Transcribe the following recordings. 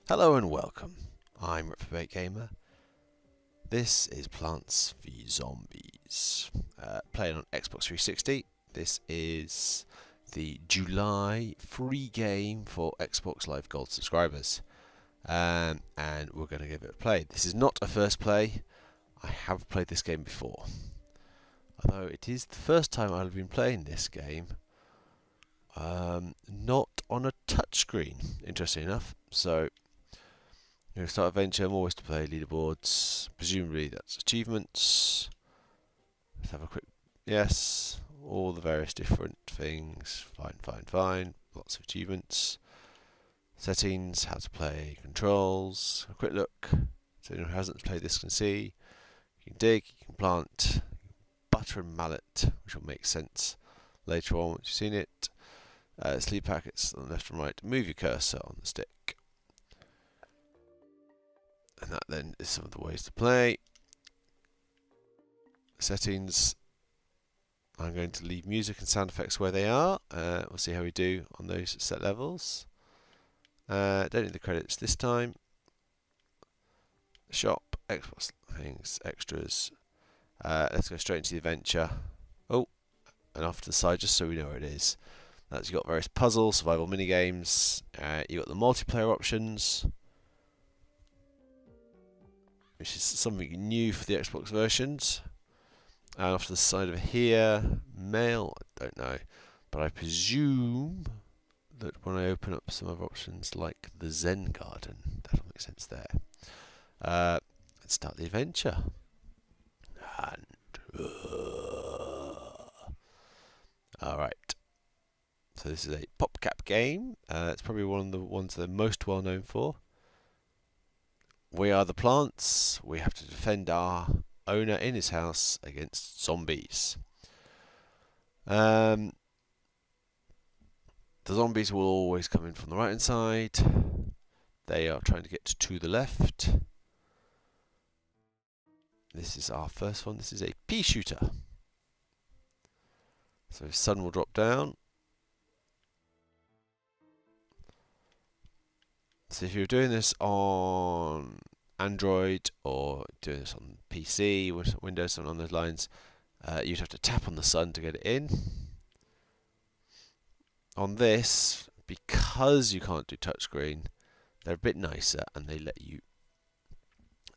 Hello and welcome. I'm Reprobate Gamer. This is Plants v Zombies. Playing on Xbox 360. This is the July free game for Xbox Live Gold subscribers. And we're going to give it a play. This is not a first play. I have played this game before. Although it is the first time I've been playing this game. Not on a touchscreen, interesting enough. So you're going to start adventure, more ways to play, leaderboards, presumably that's achievements. Let's have a quick, yes, all the various different things, fine, lots of achievements. Settings, how to play, controls, a quick look, so anyone who hasn't played this can see. You can dig, you can plant, butter and mallet, which will make sense later on once you've seen it. Sleep packets on the left and right, move your cursor on the stick. And that then is some of the ways to play. Settings. I'm going to leave music and sound effects where they are. We'll see how we do on those set levels. Don't need the credits this time. Shop, Xbox things, extras. Let's go straight into the adventure. Oh, and off to the side just so we know where it is. That's, you've got various puzzles, survival minigames. You've got the multiplayer options, which is something new for the Xbox versions. And off to the side of here, mail, I don't know. But I presume that when I open up some other options like the Zen Garden, that'll make sense there. Let's start the adventure. And alright. So this is a PopCap game. It's probably one of the ones they're most well known for. We are the plants. We have to defend our owner in his house against zombies. The zombies will always come in from the right hand side. They are trying to get to the left. This is our first one. This is a pea shooter. So his sun will drop down. So if you're doing this on Android or doing this on PC, Windows, something on those lines, you'd have to tap on the sun to get it in. On this, because you can't do touchscreen, they're a bit nicer and they let you,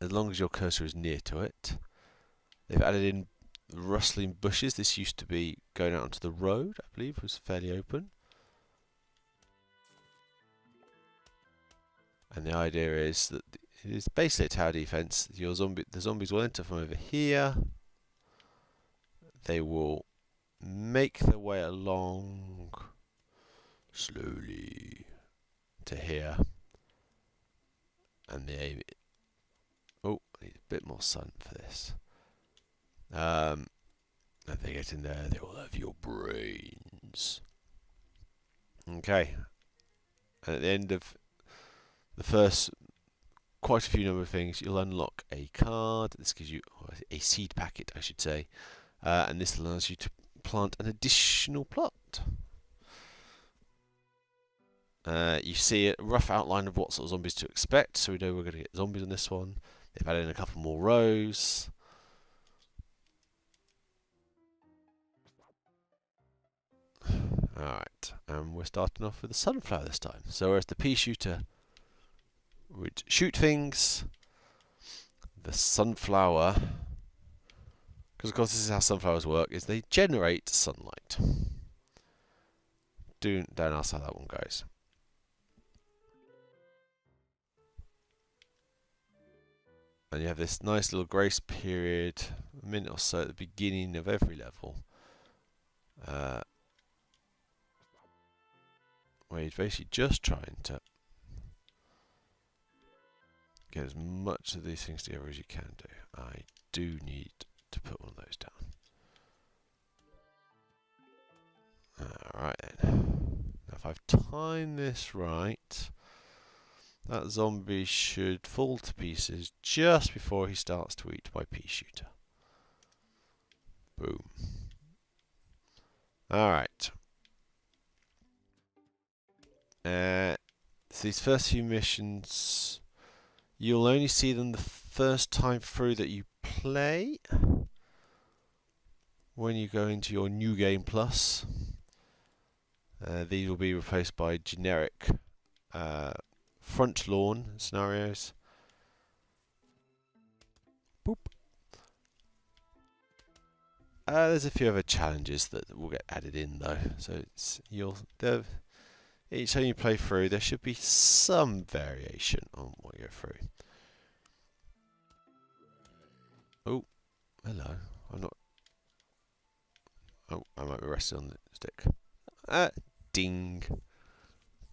as long as your cursor is near to it. They've added in rustling bushes. This used to be going out onto the road, I believe, was fairly open. And the idea is that it is basically a tower defense. The zombies will enter from over here. They will make their way along slowly to here. And the aim. Oh, I need a bit more sun for this. And they get in there, they will have your brains. Okay. And at the end of the first quite a few number of things, you'll unlock a card. This gives you a seed packet, I should say, and this allows you to plant an additional plot. You see a rough outline of what sort of zombies to expect, so we know we're going to get zombies on this one. They've added in a couple more rows. Alright, and we're starting off with the sunflower this time. So whereas the pea shooter would shoot things, the sunflower, because of course this is how sunflowers work, is they generate sunlight. Don't ask how that one goes. And you have this nice little grace period, a minute or so at the beginning of every level, where you're basically just trying to get as much of these things together as you can do. I do need to put one of those down. Alright then. Now if I've timed this right, that zombie should fall to pieces just before he starts to eat my pea shooter. Boom. Alright. So these first few missions, you'll only see them the first time through that you play. When you go into your New Game Plus, these will be replaced by generic front lawn scenarios. Boop. There's a few other challenges that will get added in though, so each time you play through, there should be some variation on what you go through. Oh, hello. I'm not. Oh, I might be resting on the stick. Ding.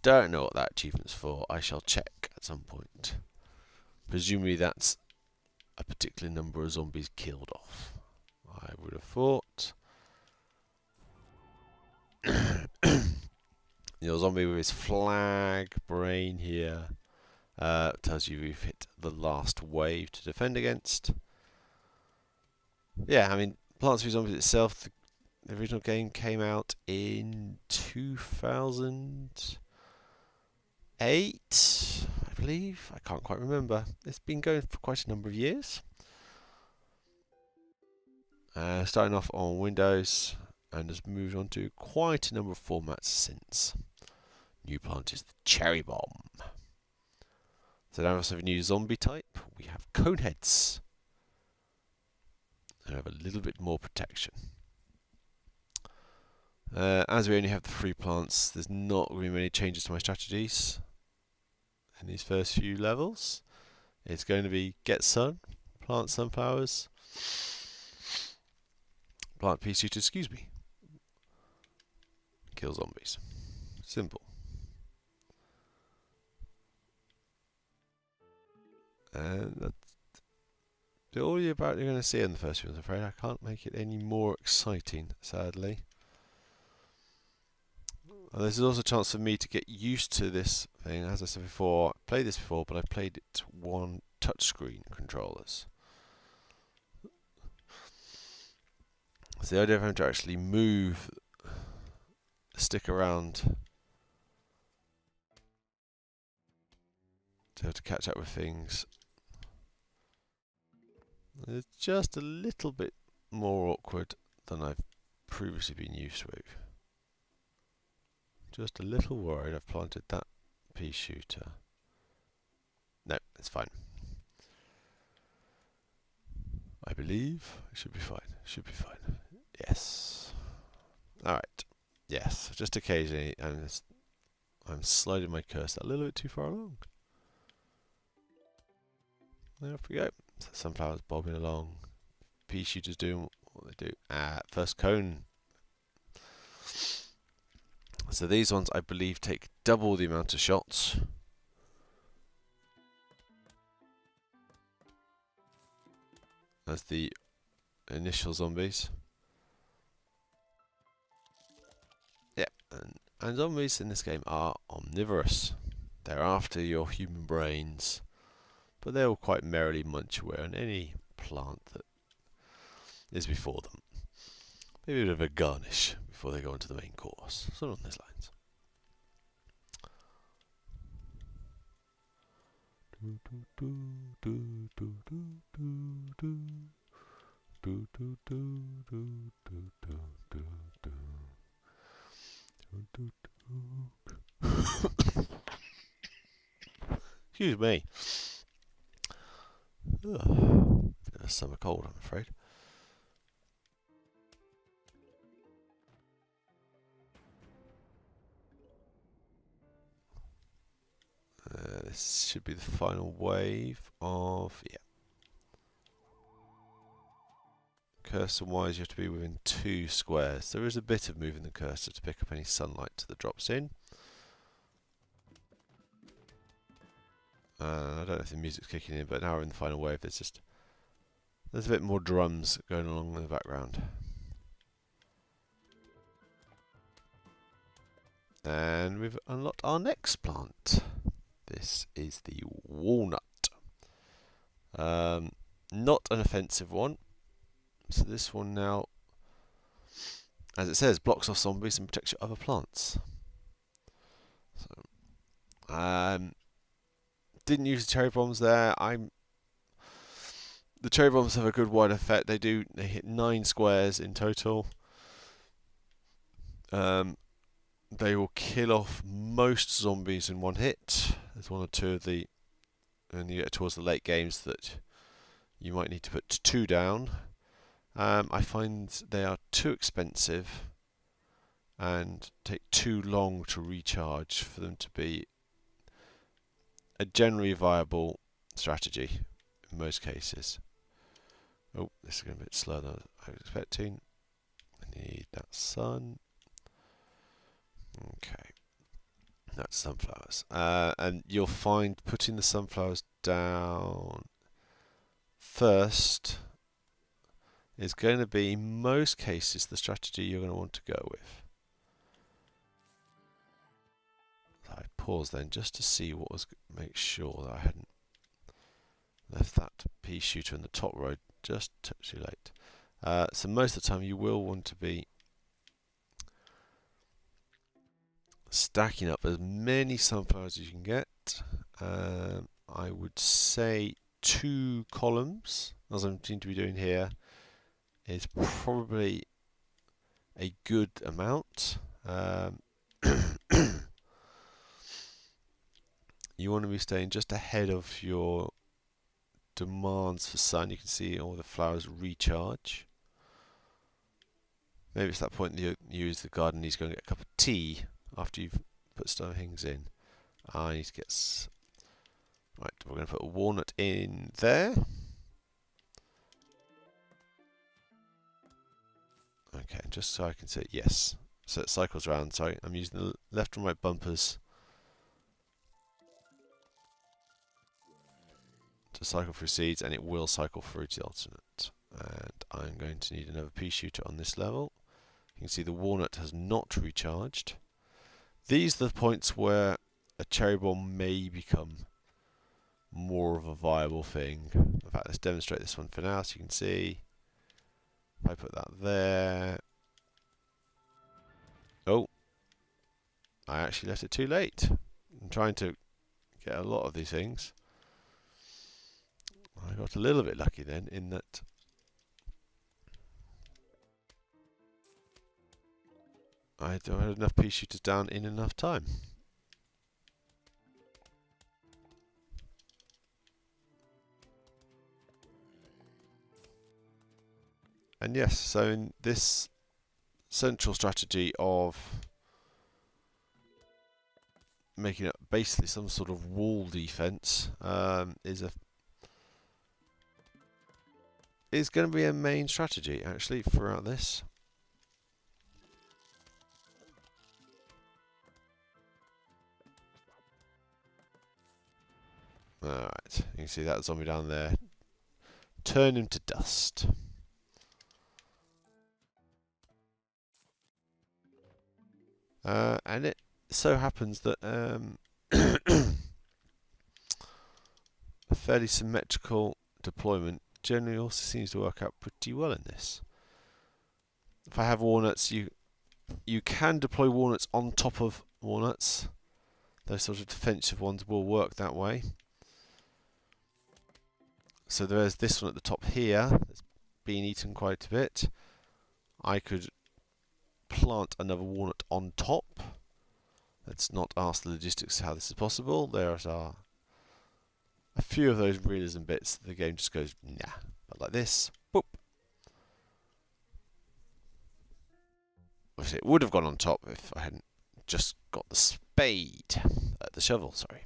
Don't know what that achievement's for. I shall check at some point. Presumably that's a particular number of zombies killed off. I would have thought. Your zombie with his flag brain here tells you we've hit the last wave to defend against. Yeah, I mean, Plants vs Zombies itself, the original game came out in 2008, I believe. I can't quite remember. It's been going for quite a number of years. Starting off on Windows and has moved on to quite a number of formats since. New plant is the Cherry Bomb. So now we also have a new zombie type. We have Coneheads. And have a little bit more protection. As we only have the 3 plants, there's not really many changes to my strategies in these first few levels. It's going to be get sun, plant sunflowers, plant pea shooters, kill zombies. Simple. And that's all you're going to see in the first one, I'm afraid. I can't make it any more exciting, sadly. And this is also a chance for me to get used to this thing. As I said before, I've played this before, but I've played it on touchscreen controllers. So the idea of having to actually move the stick around to be able to catch up with things is just a little bit more awkward than I've previously been used with. Just a little worried I've planted that pea shooter. No, it's fine. I believe it should be fine. Should be fine. Yes. Alright. Yes, just occasionally I'm sliding my cursor a little bit too far along. There we go. So sunflowers bobbing along. Pea shooters doing what they do. First cone. So these ones, I believe, take double the amount of shots. As the initial zombies. Yeah, and zombies in this game are omnivorous. They're after your human brains, but they will quite merrily munch away on any plant that is before them. Maybe a bit of a garnish before they go into the main course. Sort of on those lines. Excuse me. Bit of a summer cold, I'm afraid. This should be the final wave of, yeah. Cursor wise, you have to be within 2 squares. There is a bit of moving the cursor to pick up any sunlight that drops in. I don't know if the music's kicking in, but now we're in the final wave. There's a bit more drums going along in the background. And we've unlocked our next plant. This is the walnut. Not an offensive one. So this one now, as it says, blocks off zombies and protects your other plants. So Didn't use the cherry bombs there. The cherry bombs have a good wide effect. They hit 9 squares in total. They will kill off most zombies in one hit. There's one or two of the, and you get towards the late games that you might need to put 2 down. I find they are too expensive and take too long to recharge for them to be a generally viable strategy in most cases. Oh, this is going to be a bit slower than I was expecting. I need that sun. Okay, that's sunflowers. And you'll find putting the sunflowers down first is going to be, in most cases, the strategy you're going to want to go with. So I pause then just to see what was, make sure that I hadn't left that pea shooter in the top row just too late. So most of the time you will want to be stacking up as many sunflowers as you can get. I would say 2 columns, as I seem to be doing here, is probably a good amount. You want to be staying just ahead of your demands for sun. You can see all the flowers recharge. Maybe it's that point that you use the garden needs to go and get a cup of tea after you've put things in. I need to get... Right, we're going to put a walnut in there. Okay, just so I can see it. Yes. So it cycles around. Sorry, I'm using the left and right bumpers to cycle through seeds, and it will cycle through to the alternate. And I'm going to need another pea shooter on this level. You can see the walnut has not recharged. These are the points where a cherry bomb may become more of a viable thing. In fact, let's demonstrate this one for now so you can see. If I put that there... Oh! I actually left it too late. I'm trying to get a lot of these things. I got a little bit lucky then in that I don't have enough pea shooters down in enough time. And yes, so in this central strategy of making it basically some sort of wall defense is going to be a main strategy actually throughout this. Alright, you can see that zombie down there. Turn him to dust. And it so happens that a fairly symmetrical deployment generally also seems to work out pretty well in this. If I have walnuts, you can deploy walnuts on top of walnuts. Those sort of defensive ones will work that way. So there's this one at the top here that's been eaten quite a bit. I could plant another walnut on top. Let's not ask the logistics how this is possible. There are a few of those realism bits. The game just goes, nah. But like this, boop. Obviously it would have gone on top if I hadn't just got the spade, the shovel, sorry.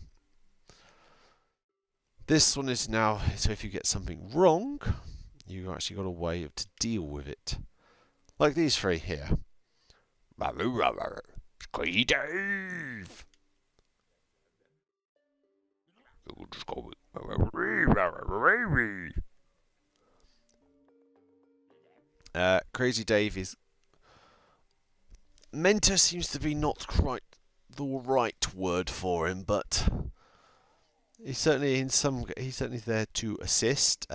This one is now, so if you get something wrong, you've actually got a way to deal with it. Like these 3 here. Squeeze Dave! Crazy Dave is... Mentor seems to be not quite the right word for him, but... He's certainly there to assist.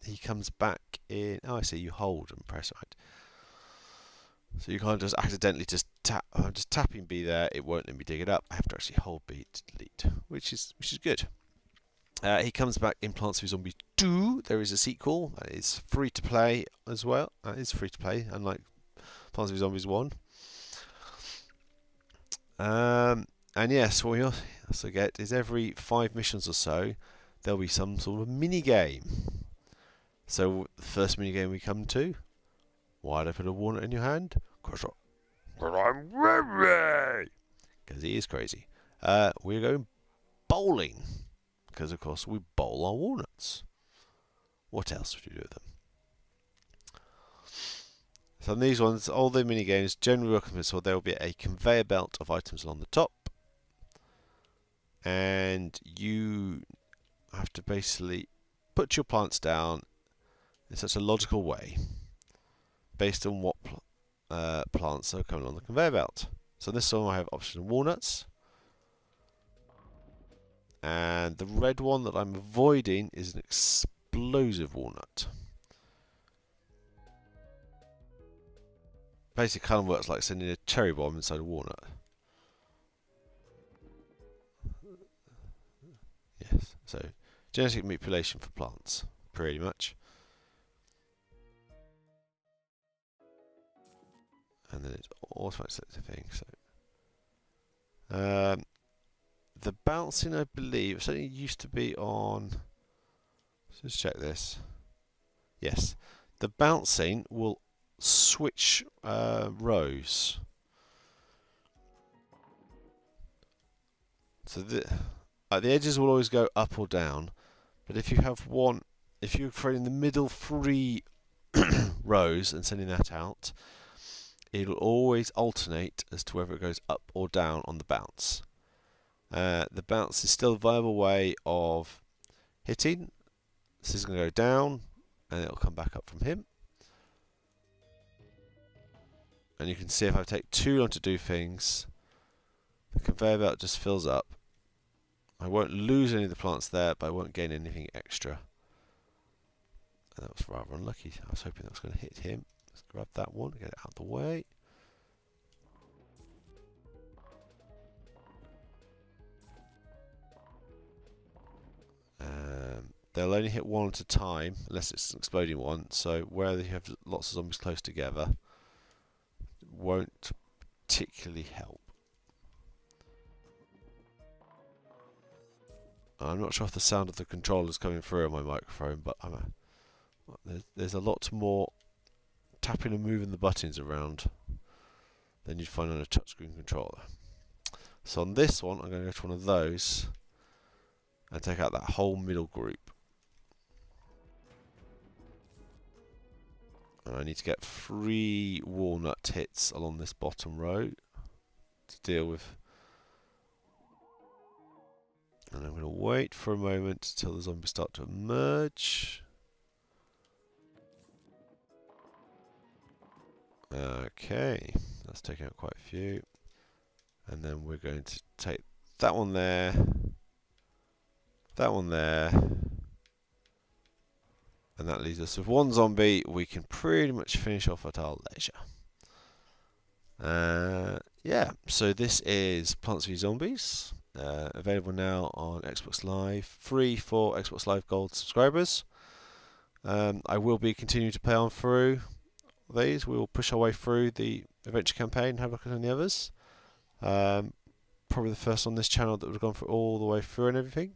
He comes back in... Oh, I see, you hold and press right. So you can't just accidentally just tap. I'm just tapping B there. It won't let me dig it up. I have to actually hold B to delete, which is good. He comes back in Plants vs Zombies 2. There is a sequel. It's free to play as well. It's free to play, unlike Plants vs Zombies 1. And yes, what we also get is every 5 missions or so, there'll be some sort of mini game. So the first mini game we come to, why'd I put a walnut in your hand? Because I'm ready. Because he is crazy. We're going bowling. Because of course we bowl our walnuts. What else would you do with them? So on these ones, all the mini games generally work on this. So there will be a conveyor belt of items along the top, and you have to basically put your plants down in such a logical way, based on what plants are coming on the conveyor belt. So this one I have option walnuts, and the red one that I'm avoiding is an explosive walnut. Basically, kind of works like sending a cherry bomb inside a walnut. Yes, so genetic manipulation for plants, pretty much. And then it's automatic selective thing. So the bouncing, I believe, certainly used to be on. Let's just check this. Yes, the bouncing will switch rows. So the edges will always go up or down, but if you have one, if you're creating the middle 3 rows and sending that out, it'll always alternate as to whether it goes up or down on the bounce. The bounce is still a viable way of hitting. This is going to go down, and it'll come back up from him. And you can see if I take too long to do things, the conveyor belt just fills up. I won't lose any of the plants there, but I won't gain anything extra. And that was rather unlucky. I was hoping that was going to hit him. Let's grab that one, get it out of the way. They'll only hit one at a time, unless it's an exploding one. So where you have lots of zombies close together, won't particularly help. I'm not sure if the sound of the controller is coming through on my microphone, but there's a lot more tapping and moving the buttons around than you'd find on a touchscreen controller. So on this one, I'm going to go to one of those and take out that whole middle group. And I need to get 3 walnut hits along this bottom row to deal with. And I'm going to wait for a moment till the zombies start to emerge. Okay, that's taking out quite a few. And then we're going to take that one there, that one there, and that leaves us with 1 zombie. We can pretty much finish off at our leisure. Yeah, so this is Plants vs Zombies, available now on Xbox Live, free for Xbox Live Gold subscribers. I will be continuing to play on through these. We will push our way through the adventure campaign and have a look at any others. Probably the first on this channel that would have gone through all the way through and everything.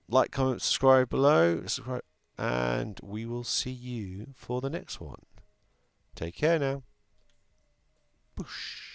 Like, comment, subscribe below, and we will see you for the next one. Take care now. Boosh.